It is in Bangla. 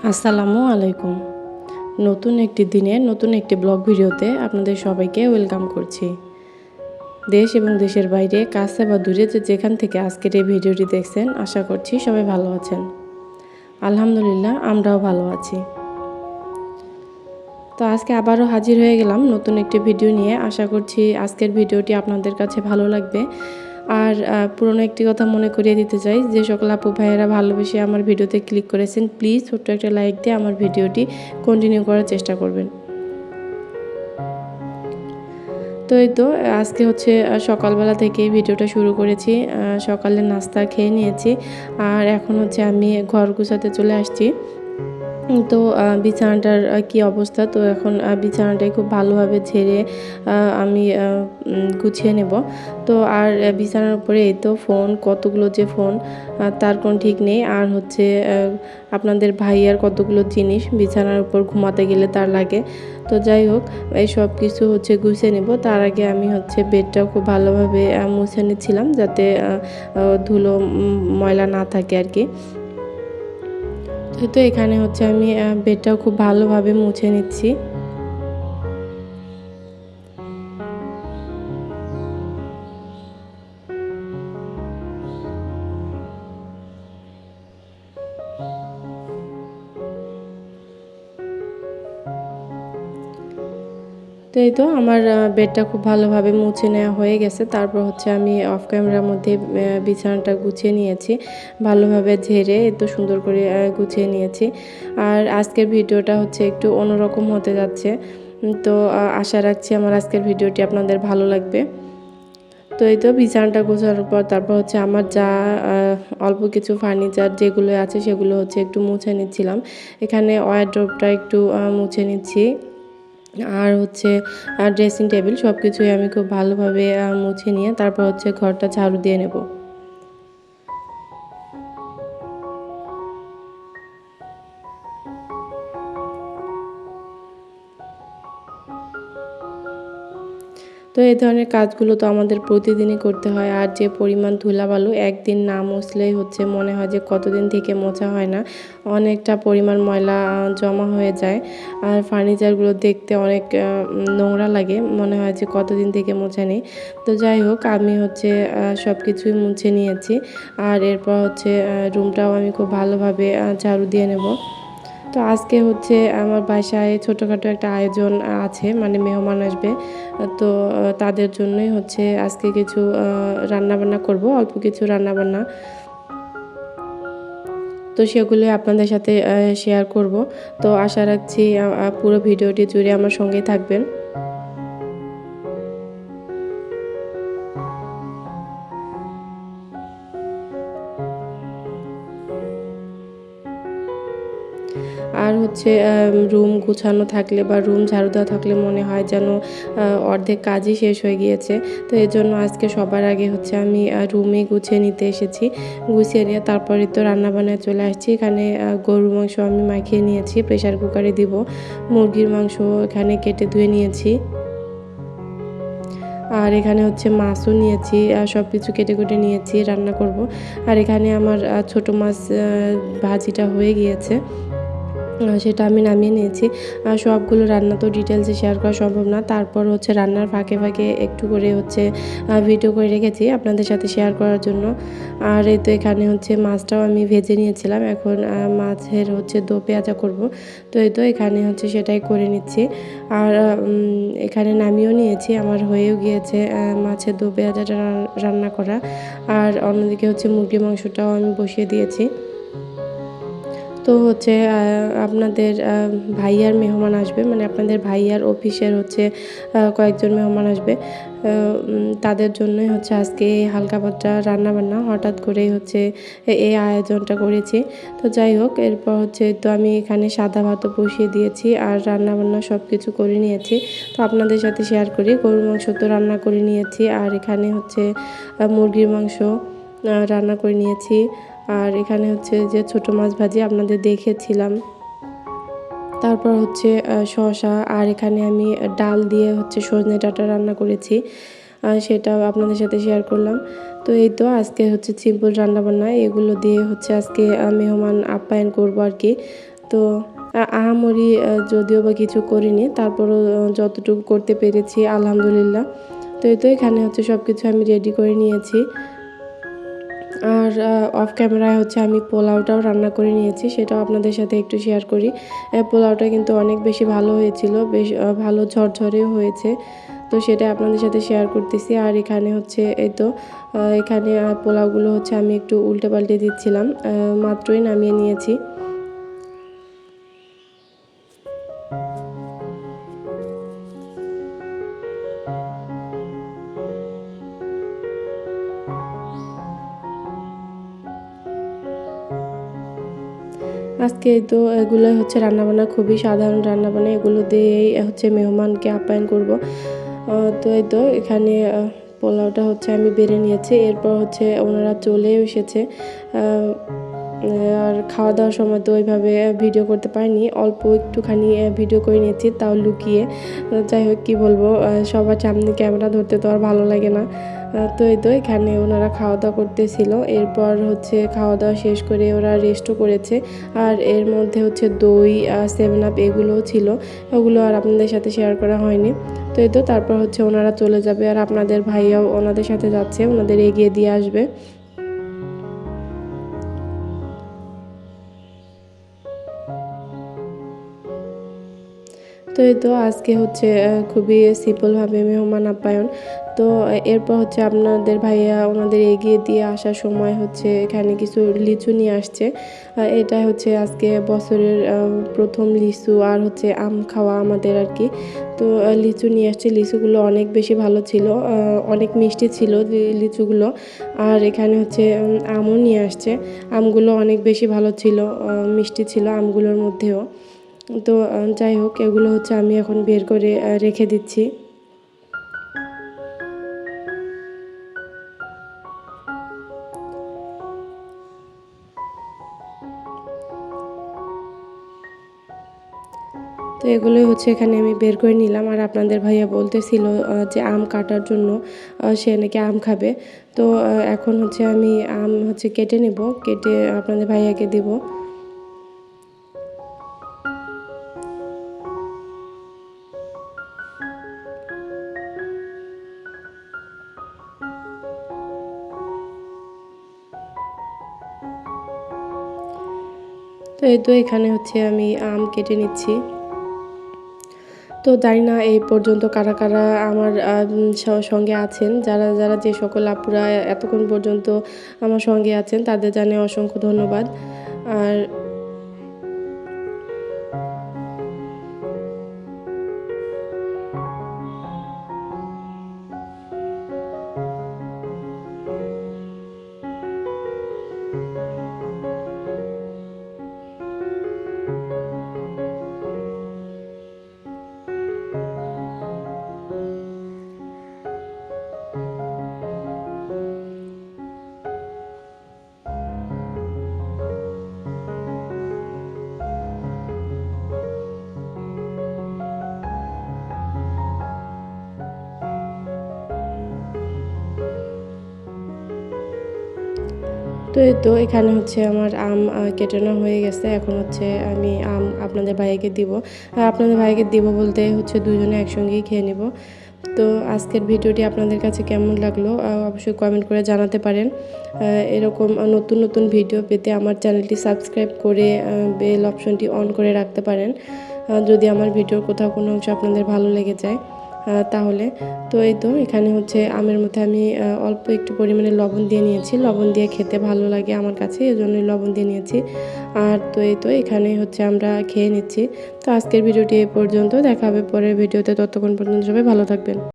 আসসালামু আলাইকুম। নতুন একটি দিনে নতুন একটি ব্লগ ভিডিওতে আপনাদের সবাইকে ওয়েলকাম করছি। দেশ এবং দেশের বাইরে কাছে বা দূরে যেখান থেকে আজকের এই ভিডিওটি দেখছেন, আশা করছি সবাই ভালো আছেন। আলহামদুলিল্লাহ, আমরাও ভালো আছি। তো আজকে আবারও হাজির হয়ে গেলাম নতুন একটি ভিডিও নিয়ে। আশা করছি আজকের ভিডিওটি আপনাদের কাছে ভালো লাগবে। আর পুরনো একটি কথা মনে করিয়ে দিতে চাই, যে সকল আপু ভাইয়েরা ভালোবেসে আমার ভিডিওতে ক্লিক করেছেন, প্লিজ ছোট্ট একটা লাইক দিয়ে আমার ভিডিওটি কন্টিনিউ করার চেষ্টা করবেন। তো এই তো আজকে হচ্ছে সকালবেলা থেকেই ভিডিওটা শুরু করেছি। সকালে নাস্তা খেয়ে নিয়েছি, আর এখন হচ্ছে আমি ঘর গুছাতে চলে আসছি। তো বিছানাটার কি অবস্থা, তো এখন বিছানাটাই খুব ভালোভাবে ঝেড়ে আমি গুছিয়ে নেব। তো আর বিছানার উপরে এই তো ফোন, কতগুলো যে ফোন, তার কোনো ঠিক নেই। আর হচ্ছে আপনাদের ভাইয়ার কতগুলো জিনিস বিছানার উপর ঘুমাতে গেলে তার লাগে। তো যাই হোক, এই সব কিছু হচ্ছে গুছিয়ে নেব। তার আগে আমি হচ্ছে বেডটাও খুব ভালোভাবে মুছে নিচ্ছিলাম, যাতে ধুলো ময়লা না থাকে আর কি। তো এখানে হচ্ছে আমি বেডটাও খুব ভালোভাবে মুছে নিচ্ছি। তো এই তো আমার বেডটা খুব ভালোভাবে মুছে নেওয়া হয়ে গেছে। তারপর হচ্ছে আমি অফ ক্যামেরার মধ্যে বিছানাটা গুছিয়ে নিয়েছি, ভালোভাবে ঝেড়ে এত সুন্দর করে গুছিয়ে নিয়েছি। আর আজকের ভিডিওটা হচ্ছে একটু অন্যরকম হতে যাচ্ছে। তো আশা রাখছি আমার আজকের ভিডিওটি আপনাদের ভালো লাগবে। তো এই তো বিছানাটা গোছানোর পর তারপর হচ্ছে আমার যা অল্প কিছু ফার্নিচার যেগুলো আছে সেগুলো হচ্ছে একটু মুছে নিচ্ছিলাম। এখানে ওয়ারড্রোবটা একটু মুছে নিচ্ছি, আর হচ্ছে ড্রেসিং টেবিল সব কিছুই আমি খুব ভালোভাবে মুছে নিয়ে তারপর হচ্ছে ঘরটা ঝাড়ু দিয়ে নেব। তো এই ধরনের কাজগুলো তো আমাদের প্রতিদিনই করতে হয়। আর যে পরিমাণ ধুলাবালু, একদিন না মুছলেই হচ্ছে মনে হয় যে কতদিন থেকে মোছা হয় না। অনেকটা পরিমাণ ময়লা জমা হয়ে যায়, আর ফার্নিচারগুলো দেখতে অনেক নোংরা লাগে, মনে হয় যে কতদিন থেকে মোছা নেই। তো যাই হোক, আমি হচ্ছে সব কিছুই মুছে নিয়েছি, আর এরপর হচ্ছে রুমটাও আমি খুব ভালোভাবে ঝাড়ু দিয়ে নেব। তো আজকে হচ্ছে আমার বাসায় ছোটোখাটো একটা আয়োজন আছে, মানে মেহমান আসবে। তো তাদের জন্যই হচ্ছে আজকে কিছু রান্নাবান্না করব, অল্প কিছু রান্নাবান্না। তো সেগুলোই আপনাদের সাথে শেয়ার করব। তো আশা রাখছি পুরো ভিডিওটি জুড়ে আমার সঙ্গেই থাকবেন। আর হচ্ছে রুম গুছানো থাকলে বা রুম ঝাড়ু দেওয়া থাকলে মনে হয় যেন অর্ধেক কাজই শেষ হয়ে গিয়েছে। তো এজন্য আজকে সবার আগে হচ্ছে আমি রুমে গুছিয়ে নিতে এসেছি। গুছিয়ে নিয়ে তারপরে তো রান্নাবান্নায় চলে আসছি। এখানে গরুর মাংস আমি মাখিয়ে নিয়েছি, প্রেসার কুকারে দিব। মুরগির মাংস এখানে কেটে ধুয়ে নিয়েছি। আর এখানে হচ্ছে মাছও নিয়েছি, সব কিছু কেটে কুটে নিয়েছি, রান্না করব। আর এখানে আমার ছোট মাছ ভাজিটা হয়ে গিয়েছে, সেটা আমি নামিয়ে নিয়েছি। সবগুলো রান্না তো ডিটেলসে শেয়ার করা সম্ভব না। তারপর হচ্ছে রান্নার ফাঁকে ফাঁকে একটু করে হচ্ছে ভিডিও করে রেখেছি আপনাদের সাথে শেয়ার করার জন্য। আর এই তো এখানে হচ্ছে মাছটাও আমি ভেজে নিয়েছিলাম, এখন মাছের হচ্ছে দো পেঁয়াজা করব। তো এই তো এখানে হচ্ছে সেটাই করে নিচ্ছি। আর এখানে নামিয়েও নিয়েছি, আমার হয়েও গিয়েছে মাছের দো পেঁয়াজাটা রান্না করা। আর অন্যদিকে হচ্ছে মুরগির মাংসটাও আমি বসিয়ে দিয়েছি। তো হচ্ছে আপনাদের ভাইয়ার মেহমান আসবে, মানে আপনাদের ভাইয়ার অফিসের হচ্ছে কয়েকজন মেহমান আসবে। তাদের জন্যই হচ্ছে আজকে হালকা পাতলা রান্নাবান্না, হঠাৎ করেই হচ্ছে এই আয়োজনটা করেছি। তো যাই হোক, এরপর হচ্ছে তো আমি এখানে সাদা ভাতও বসিয়ে দিয়েছি, আর রান্নাবান্না সব কিছু করে নিয়েছি। তো আপনাদের সাথে শেয়ার করি, গরুর মাংস তো রান্না করে নিয়েছি, আর এখানে হচ্ছে মুরগির মাংস রান্না করে নিয়েছি। আর এখানে হচ্ছে যে ছোটো মাছ ভাজি আপনাদের দেখেছিলাম। তারপর হচ্ছে শসা, আর এখানে আমি ডাল দিয়ে হচ্ছে সজনে ডাঁটা রান্না করেছি, সেটাও আপনাদের সাথে শেয়ার করলাম। তো এই তো আজকে হচ্ছে সিম্পল রান্নাবান্না, এগুলো দিয়ে হচ্ছে আজকে মেহমান আপ্যায়ন করবো আর কি। তো আহামরি যদিও বা কিছু করিনি, তারপরও যতটুকু করতে পেরেছি আলহামদুলিল্লাহ। তো এই তো এখানে হচ্ছে সব কিছু আমি রেডি করে নিয়েছি। আর অফ ক্যামেরায় হচ্ছে আমি পোলাওটাও রান্না করে নিয়েছি, সেটাও আপনাদের সাথে একটু শেয়ার করি। পোলাওটা কিন্তু অনেক বেশি ভালো হয়েছিল, বেশ ভালো ঝরঝরেও হয়েছে। তো সেটা আপনাদের সাথে শেয়ার করতেছি। আর এখানে হচ্ছে এই তো এখানে পোলাওগুলো হচ্ছে আমি একটু উল্টে পাল্টে দিচ্ছিলাম, মাত্রই নামিয়ে নিয়েছি। আজকে তো এগুলোই হচ্ছে রান্নাবান্না, খুবই সাধারণ রান্নাবান্না, এগুলো দিয়েই হচ্ছে মেহমানকে আপ্যায়ন করব। তো এই তো এখানে পোলাওটা হচ্ছে আমি বেড়ে নিয়েছি, এরপর হচ্ছে ওনারা চলেও এসেছে। আর খাওয়া দাওয়ার সময় তো ওইভাবে ভিডিও করতে পারিনি, অল্প একটুখানি ভিডিও করে নিয়েছি, তাও লুকিয়ে। যাই হোক, কী বলবো, সবার সামনে ক্যামেরা ধরতে তো আর ভালো লাগে না। তো এই তো এখানে ওনারা খাওয়া দাওয়া করতেছিল, এরপর হচ্ছে খাওয়া দাওয়া শেষ করে ওরা রেস্টও করেছে। আর এর মধ্যে হচ্ছে দই, 7 আপ এগুলোও ছিল, ওগুলো আর আপনাদের সাথে শেয়ার করা হয়নি। তো এই তো তারপর হচ্ছে ওনারা চলে যাবে, আর আপনাদের ভাইয়াও ওনাদের সাথে যাচ্ছে, ওনাদের এগিয়ে দিয়ে আসবে। তো এই তো আজকে হচ্ছে খুবই সিম্পলভাবে মেহমান আপ্যায়ন। তো এরপর হচ্ছে আপনাদের ভাইয়া ওনাদের এগিয়ে দিয়ে আসার সময় হচ্ছে এখানে কিছু লিচু নিয়ে আসছে। এটা হচ্ছে আজকে বছরের প্রথম লিচু, আর হচ্ছে আম খাওয়া আমাদের আর কি। তো লিচু নিয়ে আসছে, লিচুগুলো অনেক বেশি ভালো ছিল, অনেক মিষ্টি ছিল লিচুগুলো। আর এখানে হচ্ছে আমও নিয়ে আসছে, আমগুলো অনেক বেশি ভালো ছিল, মিষ্টি ছিল আমগুলোর মধ্যেও। তো যাই হোক, এগুলো হচ্ছে আমি এখন বের করে রেখে দিচ্ছি। তো এগুলোই হচ্ছে এখানে আমি বের করে নিলাম। আর আপনাদের ভাইয়া বলতেছিল যে আম কাটার জন্য, সে নাকি আম খাবে। তো এখন হচ্ছে আমি আম হচ্ছে কেটে নেব, কেটে আপনাদের ভাইয়াকে দেব। তো এই তো এখানে হচ্ছে আমি আম কেটে নিচ্ছি। তো জানি না এই পর্যন্ত কারা কারা আমার সঙ্গে আছেন, যারা যারা যে সকল আপুরা এতক্ষণ পর্যন্ত আমার সঙ্গে আছেন, তাদের জানাই অসংখ্য ধন্যবাদ। আর তো এই তো এখানে হচ্ছে আমার আম কেটে নেওয়া হয়ে গেছে। এখন হচ্ছে আমি আম আপনাদের ভাইয়াকে দিব। আপনাদের ভাইয়াকে দিব বলতে হচ্ছে দুজনে একসঙ্গেই খেয়ে নেব। তো আজকের ভিডিওটি আপনাদের কাছে কেমন লাগলো অবশ্যই কমেন্ট করে জানাতে পারেন। এরকম নতুন নতুন ভিডিও পেতে আমার চ্যানেলটি সাবস্ক্রাইব করে বেল অপশনটি অন করে রাখতে পারেন, যদি আমার ভিডিওর কোথাও কোনো অংশ আপনাদের ভালো লেগে যায় তাহলে। তো এই তো এখানে হচ্ছে আমের মধ্যে আমি অল্প একটু পরিমাণে লবণ দিয়ে নিয়েছি, লবণ দিয়ে খেতে ভালো লাগে আমার কাছে, এই জন্যই লবণ দিয়ে নিয়েছি। আর তো এই তো এখানে হচ্ছে আমরা খেয়ে নিচ্ছি। তো আজকের ভিডিওটি এই পর্যন্ত, দেখা হবে পরের ভিডিওতে, ততক্ষণ পর্যন্ত সবাই ভালো থাকবেন।